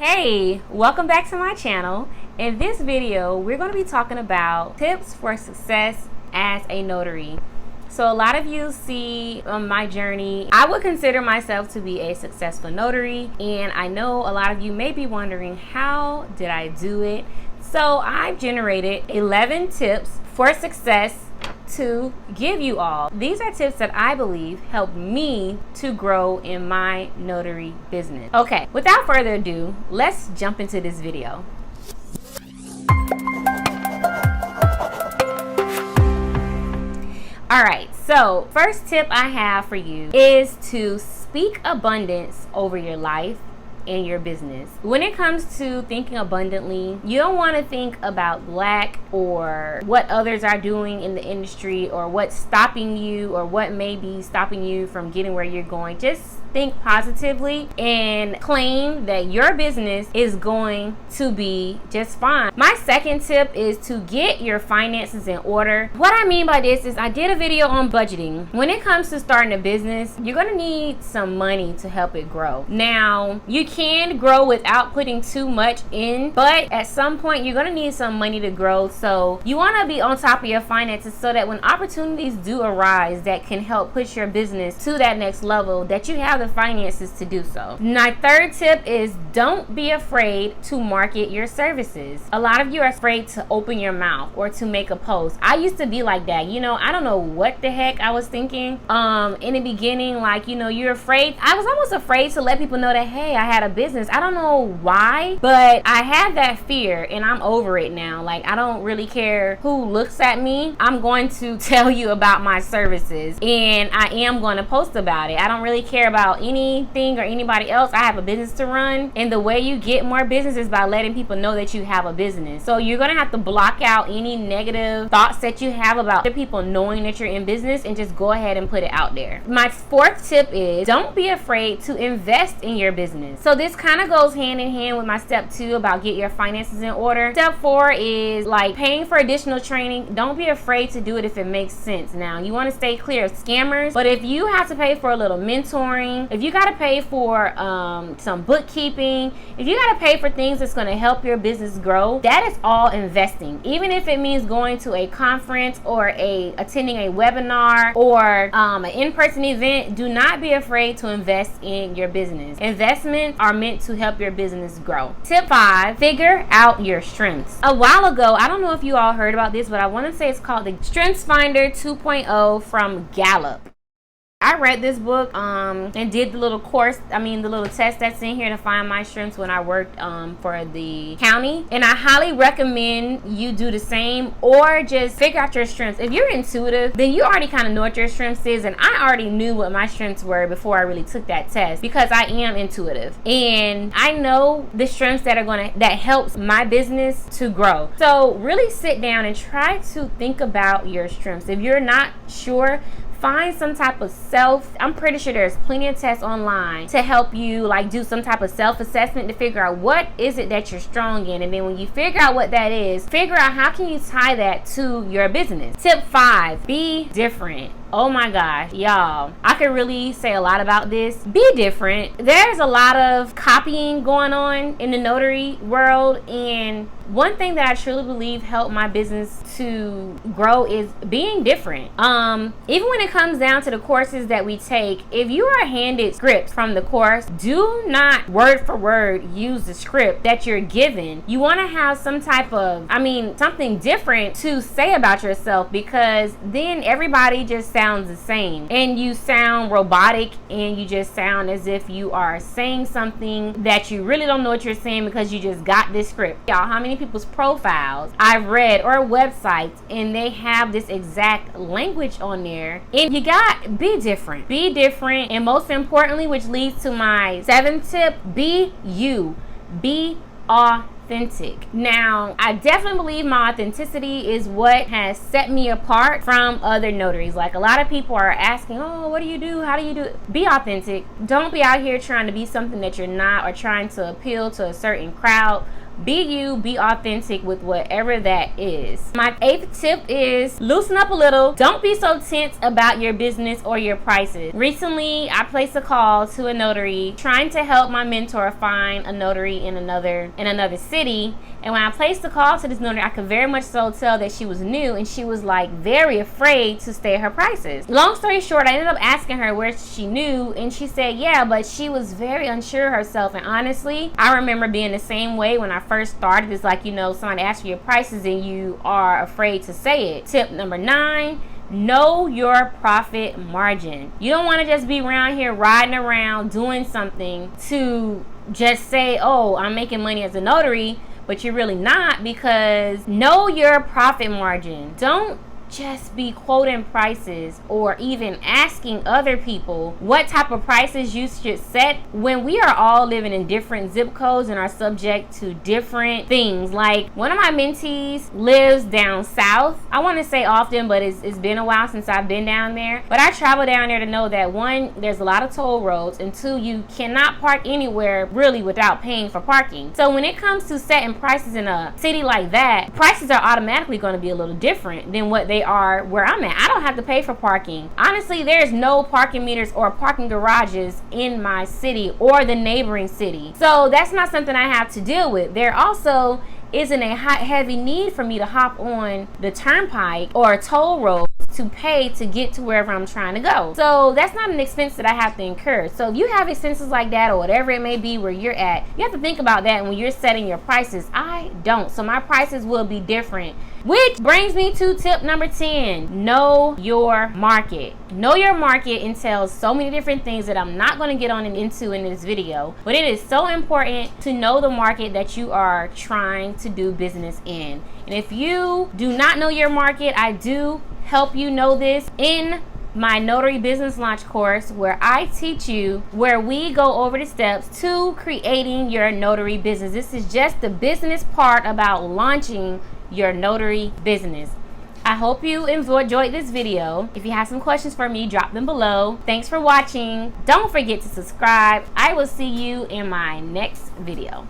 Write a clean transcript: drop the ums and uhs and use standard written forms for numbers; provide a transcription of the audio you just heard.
Hey, welcome back to my channel. In this video, we're going to be talking about tips for success as a notary. So a lot of you see on my journey, I would consider myself to be a successful notary, and I know a lot of you may be wondering, how did I do it? So I've generated 11 tips for success to give you all. These are tips that I believe help me to grow in my notary business. Okay, without further ado, let's jump into this video. All right, so first tip I have for you is to speak abundance over your life in your business. When it comes to thinking abundantly, you don't want to think about lack or what others are doing in the industry or what's stopping you or what may be stopping you from getting where you're going. Just think positively and claim that your business is going to be just fine. My second tip is to get your finances in order. What I mean by this is I did a video on budgeting. When it comes to starting a business, you're going to need some money to help it grow. Now, you can grow without putting too much in, but at some point you're going to need some money to grow. So you want to be on top of your finances so that when opportunities do arise that can help push your business to that next level, that you have the finances to do so. My third tip is don't be afraid to market your services. A lot of you are afraid to open your mouth or to make a post. I used to be like that. I don't know what the heck I was thinking in the beginning. You're afraid. I was almost afraid to let people know that, hey, I had a business. I don't know why, but I had that fear and I'm over it now. I don't really care who looks at me. I'm going to tell you about my services and I am going to post about it. I don't really care about anything or anybody else. I have a business to run, and the way you get more business is by letting people know that you have a business. So you're going to have to block out any negative thoughts that you have about other people knowing that you're in business and just go ahead and put it out there. My fourth tip is don't be afraid to invest in your business. So this kind of goes hand in hand with my step 2 about get your finances in order. Step 4 is paying for additional training. Don't be afraid to do it if it makes sense. Now, you want to stay clear of scammers, but if you have to pay for a little mentoring, if you got to pay for some bookkeeping, if you got to pay for things that's going to help your business grow, that is all investing. Even if it means going to a conference or attending a webinar or an in-person event, do not be afraid to invest in your business. Investments are meant to help your business grow. Tip 5, figure out your strengths. A while ago, I don't know if you all heard about this, but I want to say it's called the Strengths Finder 2.0 from Gallup. I read this book and did the little the little test that's in here to find my strengths when I worked for the county. And I highly recommend you do the same or just figure out your strengths. If you're intuitive, then you already kind of know what your strengths is. And I already knew what my strengths were before I really took that test because I am intuitive. And I know the strengths that helps my business to grow. So really sit down and try to think about your strengths. If you're not sure, find some type of I'm pretty sure there's plenty of tests online to help you do some type of self-assessment to figure out what is it that you're strong in. And then when you figure out what that is, figure out how can you tie that to your business. Tip 5, be different. Oh my gosh, y'all, I could really say a lot about this. Be different. There's a lot of copying going on in the notary world, and one thing that I truly believe helped my business to grow is being different. Even when it comes down to the courses that we take, if you are handed scripts from the course, do not word for word use the script that you're given. You want to have some type of, something different to say about yourself, because then everybody just sounds the same and you sound robotic and you just sound as if you are saying something that you really don't know what you're saying because you just got this script. Y'all, how many people's profiles I've read or websites and they have this exact language on there? And you got be different, and most importantly, which leads to my 7th tip, be you, be authentic. Now, I definitely believe my authenticity is what has set me apart from other notaries. A lot of people are asking, oh, what do you do? How do you do it? Be authentic. Don't be out here trying to be something that you're not or trying to appeal to a certain crowd. Be you, be authentic with whatever that is. My 8th tip is loosen up a little. Don't be so tense about your business or your prices. Recently, I placed a call to a notary trying to help my mentor find a notary in another city. And when I placed the call to this notary, I could very much so tell that she was new and she was like very afraid to state her prices. Long story short, I ended up asking her where she knew, and she said, yeah, but she was very unsure herself. And honestly, I remember being the same way when I first started. It's like, somebody asks you your prices and you are afraid to say it. Tip number 9. Know your profit margin. You don't want to just be around here riding around doing something to just say, oh, I'm making money as a notary, but you're really not, because know your profit margin. Don't just be quoting prices or even asking other people what type of prices you should set when we are all living in different zip codes and are subject to different things. Like, one of my mentees lives down south. I want to say often, but it's been a while since I've been down there. But I travel down there to know that 1, there's a lot of toll roads, and 2, you cannot park anywhere really without paying for parking. So when it comes to setting prices in a city like that, prices are automatically going to be a little different than what they are where I'm at. I don't have to pay for parking. Honestly, there's no parking meters or parking garages in my city or the neighboring city. So that's not something I have to deal with. There also isn't a heavy need for me to hop on the turnpike or a toll road to pay to get to wherever I'm trying to go. So that's not an expense that I have to incur. So if you have expenses like that or whatever it may be where you're at, you have to think about that when you're setting your prices. I don't. So my prices will be different. Which brings me to tip number 10. Know your market. Know your market entails so many different things that I'm not going to get on and into in this video. But it is so important to know the market that you are trying to do business in. And if you do not know your market, I do help you know this in my Notary Business Launch course, where I teach you, where we go over the steps to creating your notary business. This is just the business part about launching your notary business. I hope you enjoyed this video. If you have some questions for me, drop them below. Thanks for watching. Don't forget to subscribe. I will see you in my next video.